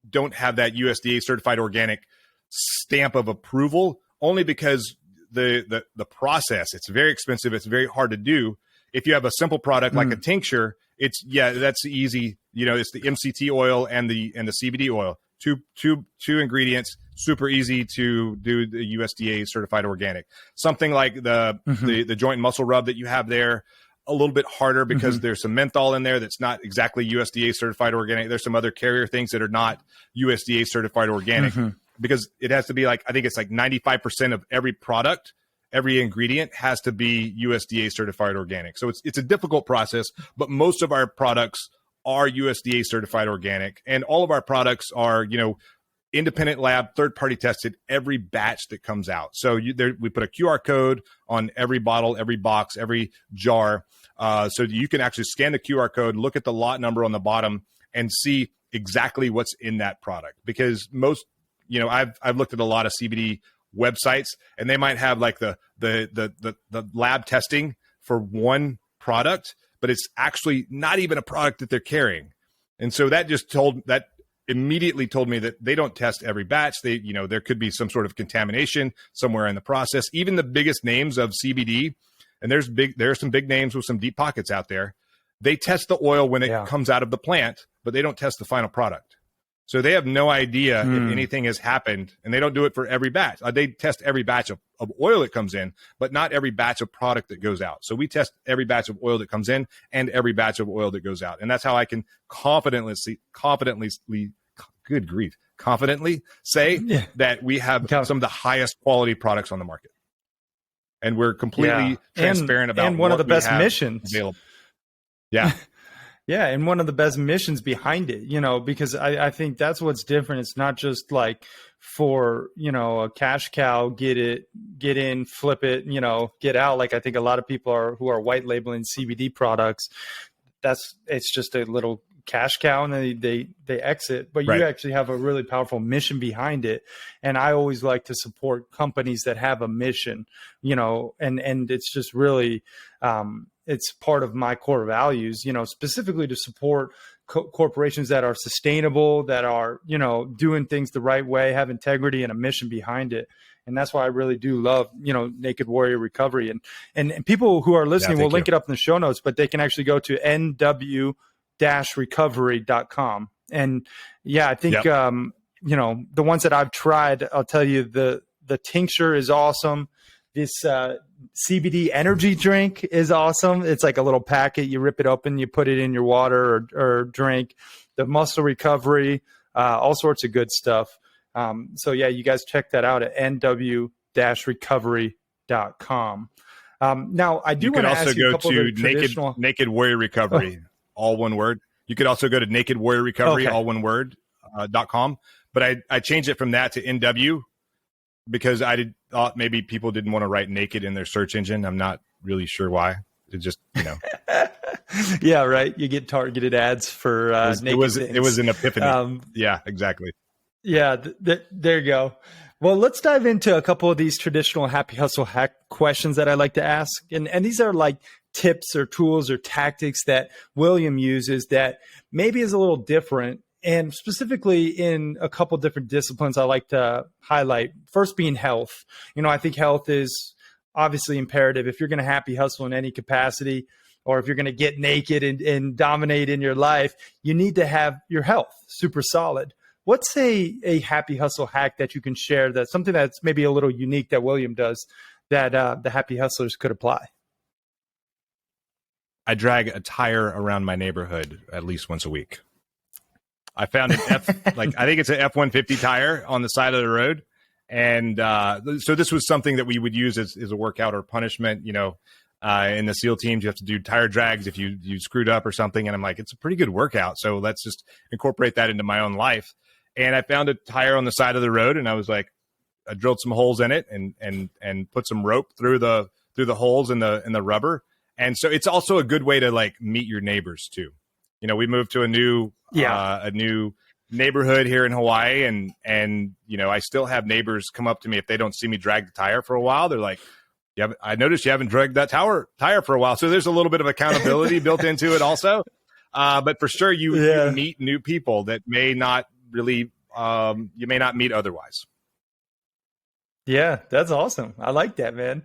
don't have that USDA certified organic stamp of approval, only because the process, it's very expensive. It's very hard to do. If you have a simple product like a tincture, that's easy. It's the MCT oil and the CBD oil, two ingredients, super easy to do the USDA certified organic. Something like the joint and muscle rub that you have there, a little bit harder because there's some menthol in there that's not exactly USDA certified organic. There's some other carrier things that are not USDA certified organic because it has to be I think it's 95% of every product, every ingredient has to be USDA certified organic. So it's a difficult process, but most of our products are USDA certified organic, and all of our products are, independent lab, third-party tested, every batch that comes out. So we put a QR code on every bottle, every box, every jar. So you can actually scan the QR code, look at the lot number on the bottom, and see exactly what's in that product. Because most, I've looked at a lot of CBD websites, and they might have the lab testing for one product, but it's actually not even a product that they're carrying. And so that immediately told me that they don't test every batch. There could be some sort of contamination somewhere in the process. Even the biggest names of CBD, and there are some big names with some deep pockets out there, they test the oil when it comes out of the plant, but they don't test the final product. So they have no idea if anything has happened, and they don't do it for every batch. They test every batch of oil that comes in, but not every batch of product that goes out. So we test every batch of oil that comes in and every batch of oil that goes out. And that's how I can confidently say that we have some of the highest quality products on the market. And we're completely transparent about and one of the best missions available. Yeah. Yeah, and one of the best missions behind it, because I think that's what's different. It's not just for, a cash cow, get in, flip it, get out. Like I think a lot of people who are white labeling CBD products, it's just a little cash cow and they exit. But you actually have a really powerful mission behind it. And I always like to support companies that have a mission, and it's just really it's part of my core values, specifically to support corporations that are sustainable, that are, doing things the right way, have integrity and a mission behind it. And that's why I really do love, Naked Warrior Recovery. And people who are listening, we'll link it up in the show notes, but they can actually go to nw-recovery.com. And I think, the ones that I've tried, I'll tell you the tincture is awesome. This CBD energy drink is awesome. It's like a little packet. You rip it open, you put it in your water or drink. The muscle recovery, all sorts of good stuff. So you guys check that out at nw-recovery.com. Now I do want to ask you a couple of traditional Naked Warrior Recovery, all one word. You could also go to Naked Warrior Recovery, all one word, .com. But I changed it from that to NW because I thought maybe people didn't want to write naked in their search engine. I'm not really sure why. It just, Yeah, right. You get targeted ads for naked things. It was an epiphany. Yeah, exactly. Yeah, there you go. Well, let's dive into a couple of these traditional Happy Hustle hack questions that I like to ask. And these are like tips or tools or tactics that William uses that maybe is a little different. And specifically in a couple different disciplines I like to highlight. First being health. I think health is obviously imperative. If you're going to happy hustle in any capacity, or if you're going to get naked and dominate in your life, you need to have your health super solid. What's a happy hustle hack that you can share, that's something that's maybe a little unique that William does that the happy hustlers could apply? I drag a tire around my neighborhood at least once a week. I found an I think it's an F-150 tire on the side of the road. And so this was something that we would use as a workout or punishment. You know, in the SEAL teams, you have to do tire drags if you screwed up or something. And I'm like, it's a pretty good workout, so let's just incorporate that into my own life. And I found a tire on the side of the road, and I was like, I drilled some holes in it and put some rope through the holes in the rubber. And so it's also a good way to like meet your neighbors too. You know, we moved to a new neighborhood here in Hawaii, and you know, I still have neighbors come up to me if they don't see me drag the tire for a while. They're like, "Yeah, I noticed you haven't dragged that tire for a while." So there's a little bit of accountability built into it also. But for sure, you meet new people that may not really you may not meet otherwise. Yeah, that's awesome. I like that, man.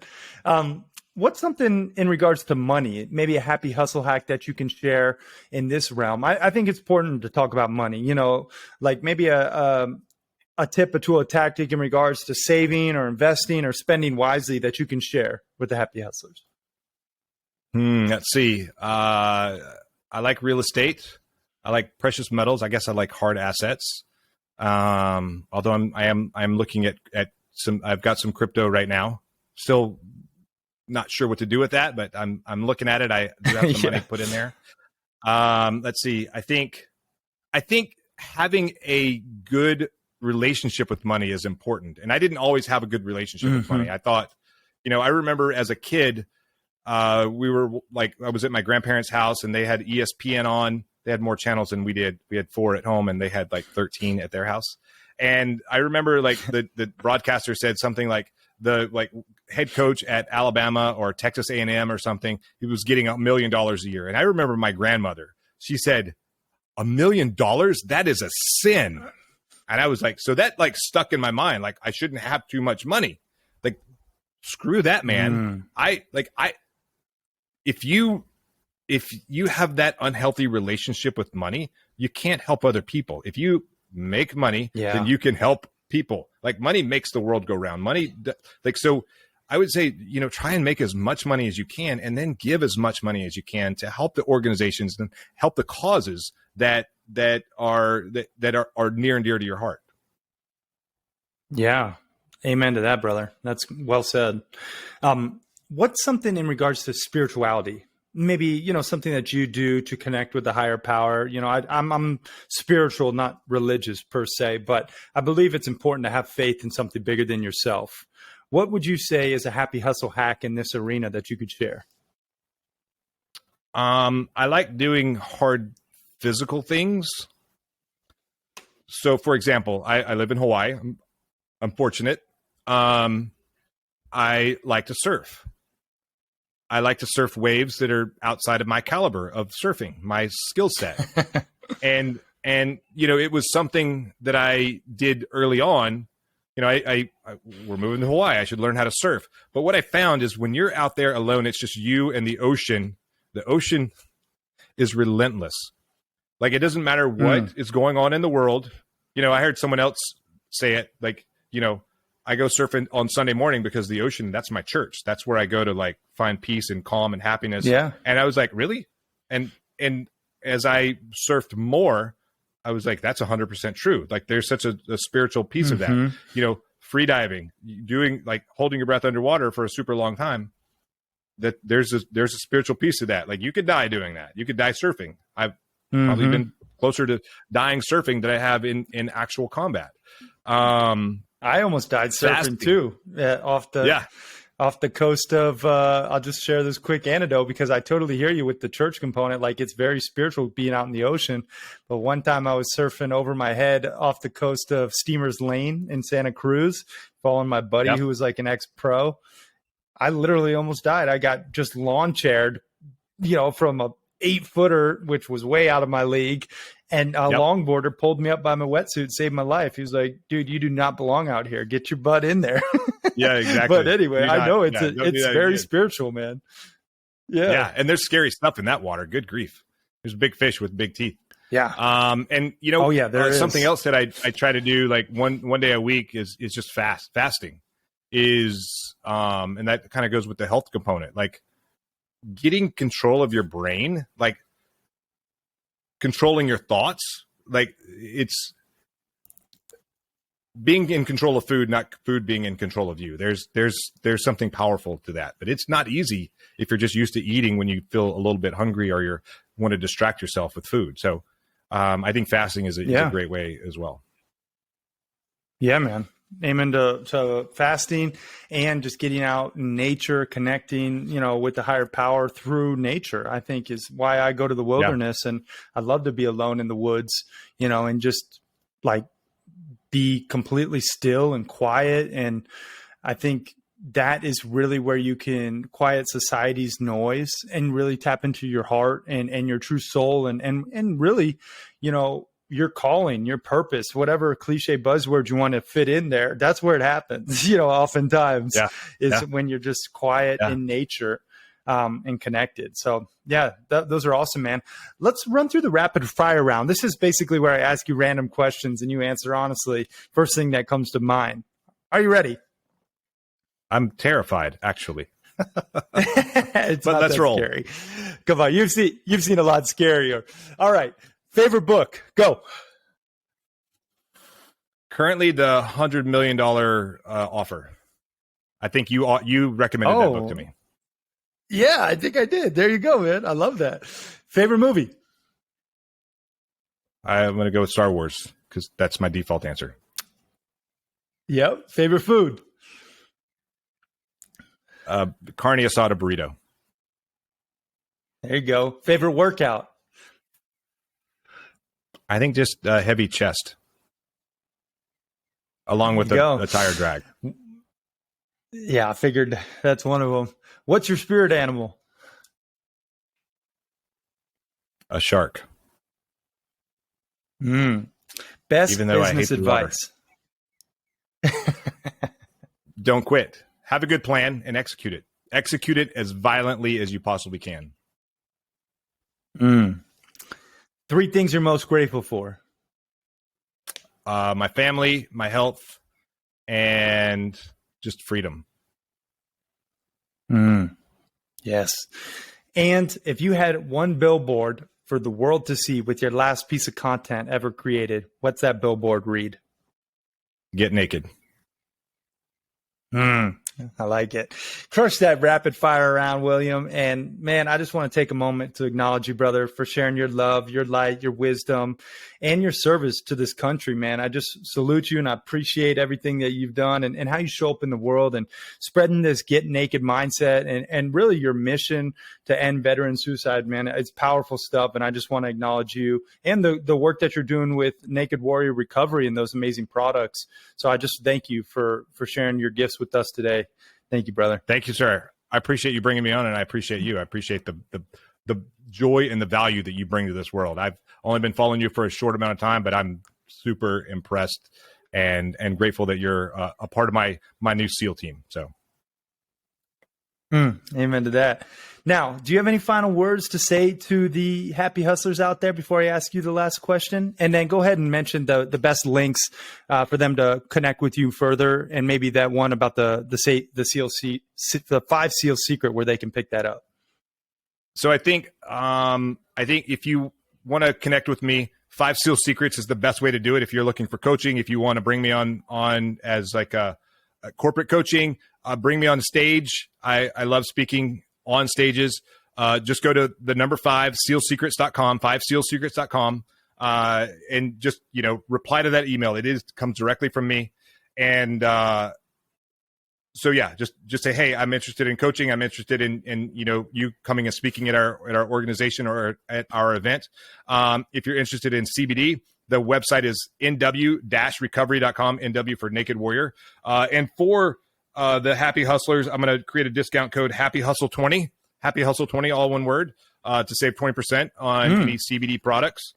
What's something in regards to money, maybe a happy hustle hack that you can share in this realm? I think it's important to talk about money, you know, like maybe a tip, a tool, a tactic in regards to saving or investing or spending wisely that you can share with the happy hustlers. Let's see. I like real estate. I like precious metals. I guess I like hard assets. Although I'm looking at I've got some crypto right now. Still not sure what to do with that, but I'm looking at it. I do have some money put in there. Let's see. I think having a good relationship with money is important. And I didn't always have a good relationship with money. I thought, you know, I remember as a kid, we were like, I was at my grandparents' house and they had ESPN on. They had more channels than we did. We had 4 at home and they had like 13 at their house. And I remember like the broadcaster said something like the head coach at Alabama or Texas A&M or something, he was getting $1 million a year. And I remember my grandmother, she said, $1 million? That is a sin. And I was like, so that like stuck in my mind. Like I shouldn't have too much money. Like, screw that, man. If you have that unhealthy relationship with money, you can't help other people. If you make money, then you can help people. Like money makes the world go round. Money, like, so I would say, you know, try and make as much money as you can and then give as much money as you can to help the organizations and help the causes that are near and dear to your heart. Yeah. Amen to that, brother. That's well said. What's something in regards to spirituality? Maybe, you know, something that you do to connect with the higher power. You know, I'm spiritual, not religious per se, but I believe it's important to have faith in something bigger than yourself. What would you say is a happy hustle hack in this arena that you could share? I like doing hard physical things. So, for example, I live in Hawaii. I'm fortunate. I like to surf. I like to surf waves that are outside of my caliber of surfing, my skill set. and you know, it was something that I did early on. You know, we're moving to Hawaii. I should learn how to surf. But what I found is when you're out there alone, it's just you and the ocean. The ocean is relentless. Like, it doesn't matter what is going on in the world. You know, I heard someone else say it, like, you know, I go surfing on Sunday morning because the ocean, that's my church. That's where I go to like find peace and calm and happiness. Yeah. And I was like, really? And as I surfed more, I was like, that's 100% true. Like, there's such a spiritual piece of that, you know, free diving, doing like holding your breath underwater for a super long time, that there's a spiritual piece of that. Like, you could die doing that. You could die surfing. I've probably been closer to dying surfing than I have in actual combat. I almost died surfing too, off the coast of, I'll just share this quick anecdote because I totally hear you with the church component. Like, it's very spiritual being out in the ocean. But one time I was surfing over my head off the coast of Steamer's Lane in Santa Cruz, following my buddy who was like an ex-pro. I literally almost died. I got just lawn chaired, you know, from a 8-footer, which was way out of my league. And a longboarder pulled me up by my wetsuit, saved my life. He was like, dude, you do not belong out here. Get your butt in there. Yeah, exactly. But anyway, I know it's very spiritual, man. Yeah. Yeah. And there's scary stuff in that water. Good grief. There's big fish with big teeth. Yeah. And you know, there something else that I try to do like one day a week is just fasting is, and that kind of goes with the health component. Like, getting control of your brain, like controlling your thoughts, like it's being in control of food, not food being in control of you. There's something powerful to that, but it's not easy if you're just used to eating when you feel a little bit hungry or you want to distract yourself with food. So I think fasting is a great way as well. Yeah, man. Amen to fasting and just getting out in nature, connecting, with the higher power through nature, I think is why I go to the wilderness. And I love to be alone in the woods, and just like be completely still and quiet. And I think that is really where you can quiet society's noise and really tap into your heart and your true soul and really, your calling, your purpose, whatever cliche buzzword you want to fit in there. That's where it happens, oftentimes when you're just quiet in nature and connected. So those are awesome, man. Let's run through the rapid fire round. This is basically where I ask you random questions and you answer honestly. First thing that comes to mind. Are you ready? I'm terrified, actually. But let's roll. Scary. Come on, you've seen a lot scarier. All right, favorite book, go. Currently, the $100 million offer. I think you recommended that book to me. Yeah, I think I did. There you go, man. I love that. Favorite movie? I'm going to go with Star Wars because that's my default answer. Yep. Favorite food? Carne asada burrito. There you go. Favorite workout? I think just a heavy chest, along with a tire drag. Yeah, I figured that's one of them. What's your spirit animal? A shark. Best Even though business advice. Don't quit. Have a good plan and execute it. Execute it as violently as you possibly can. 3 things you're most grateful for. My family, my health, and just freedom. Yes. And if you had one billboard for the world to see with your last piece of content ever created, what's that billboard read? Get naked. I like it. Crush that rapid fire round, William. And man, I just want to take a moment to acknowledge you, brother, for sharing your love, your light, your wisdom, and your service to this country, man. I just salute you and I appreciate everything that you've done and how you show up in the world and spreading this get naked mindset and really your mission to end veteran suicide, man. It's powerful stuff. And I just want to acknowledge you and the work that you're doing with Naked Warrior Recovery and those amazing products. So I just thank you for sharing your gifts with us today. Thank you, brother. Thank you, sir. I appreciate you bringing me on, and I appreciate you. I appreciate the joy and the value that you bring to this world. I've only been following you for a short amount of time, but I'm super impressed and grateful that you're a part of my new SEAL team. So, amen to that. Now, do you have any final words to say to the happy hustlers out there before I ask you the last question? And then go ahead and mention the best links for them to connect with you further, and maybe that one about the 5 SEAL secret where they can pick that up. So I think if you want to connect with me, 5 SEAL Secrets is the best way to do it. If you're looking for coaching, if you want to bring me on as like a corporate coaching, bring me on stage. I love speaking on stages. Just go to the number 5 SEALsecrets.com, 5SEALsecrets.com, and just, reply to that email. Comes directly from me. And, so yeah, just say, hey, I'm interested in coaching. I'm interested in you coming and speaking at our organization or at our event. If you're interested in CBD, the website is nw-recovery.com, NW for Naked Warrior. And for the Happy Hustlers, I'm going to create a discount code, Happy Hustle 20, Happy Hustle 20, all one word, to save 20% on any CBD products.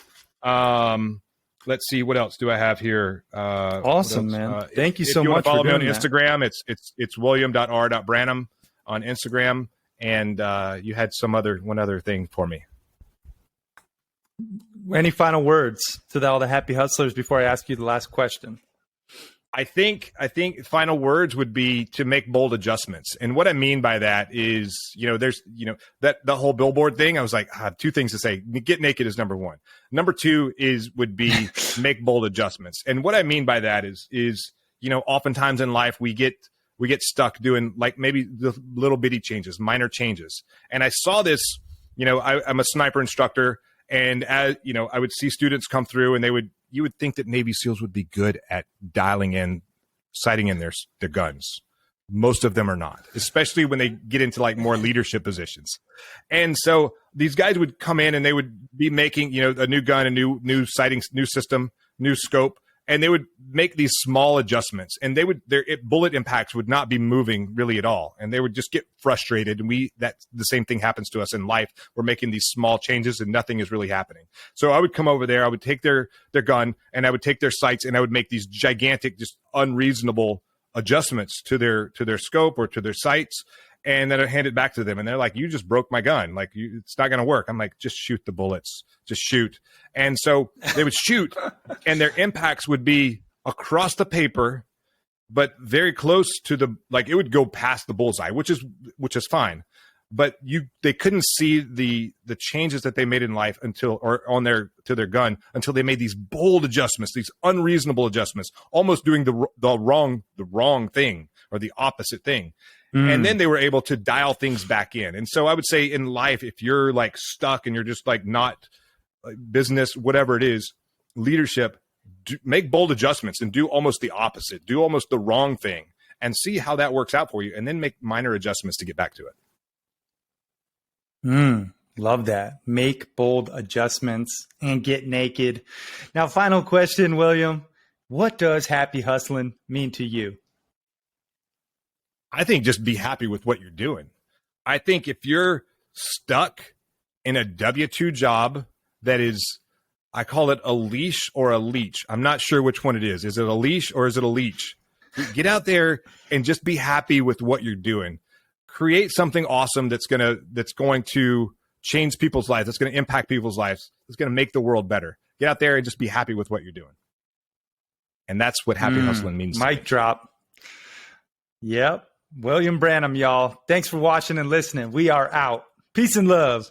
Let's see, what else do I have here? Awesome, man. Thank you so much. If you want to follow me on that. Instagram, it's william.r.branum on Instagram. And you had one other thing for me. Any final words to all the happy hustlers before I ask you the last question? I think final words would be to make bold adjustments. And what I mean by that is, there's, that the whole billboard thing. I was like, two things to say. Get naked is number one. Number two would be make bold adjustments. And what I mean by that is, oftentimes in life we get stuck doing like maybe the little bitty changes, minor changes. And I saw this, I'm a sniper instructor, and as I would see students come through, and you would think that Navy SEALs would be good at sighting in their guns. Most of them are not, especially when they get into like more leadership positions. And so these guys would come in and they would be making, a new gun, a new sighting, new system, new scope. And they would make these small adjustments, and their bullet impacts would not be moving really at all. And they would just get frustrated. And the same thing happens to us in life. We're making these small changes and nothing is really happening. So I would come over there, I would take their gun, and I would take their sights, and I would make these gigantic, just unreasonable adjustments to their scope or to their sights. And then I hand it back to them, and they're like, "You just broke my gun. Like, it's not going to work." I'm like, "Just shoot the bullets. Just shoot." And so they would shoot, and their impacts would be across the paper, but very close to it would go past the bullseye, which is fine. But they couldn't see the changes that they made in life to their gun until they made these bold adjustments, these unreasonable adjustments, almost doing the wrong thing or the opposite thing. And then they were able to dial things back in. And so I would say in life, if you're like stuck and you're just like not business, whatever it is, leadership, make bold adjustments and do almost the opposite, do almost the wrong thing, and see how that works out for you. And then make minor adjustments to get back to it. Love that. Make bold adjustments and get naked. Now, final question, William. What does happy hustling mean to you? I think just be happy with what you're doing. I think if you're stuck in a W-2 job that is, I call it a leash or a leech. I'm not sure which one it is. Is it a leash or is it a leech? Get out there and just be happy with what you're doing. Create something awesome that's going to change people's lives. That's going to impact people's lives. It's going to make the world better. Get out there and just be happy with what you're doing. And that's what happy hustling means. Mic drop. Yep. William Branum, y'all. Thanks for watching and listening. We are out. Peace and love.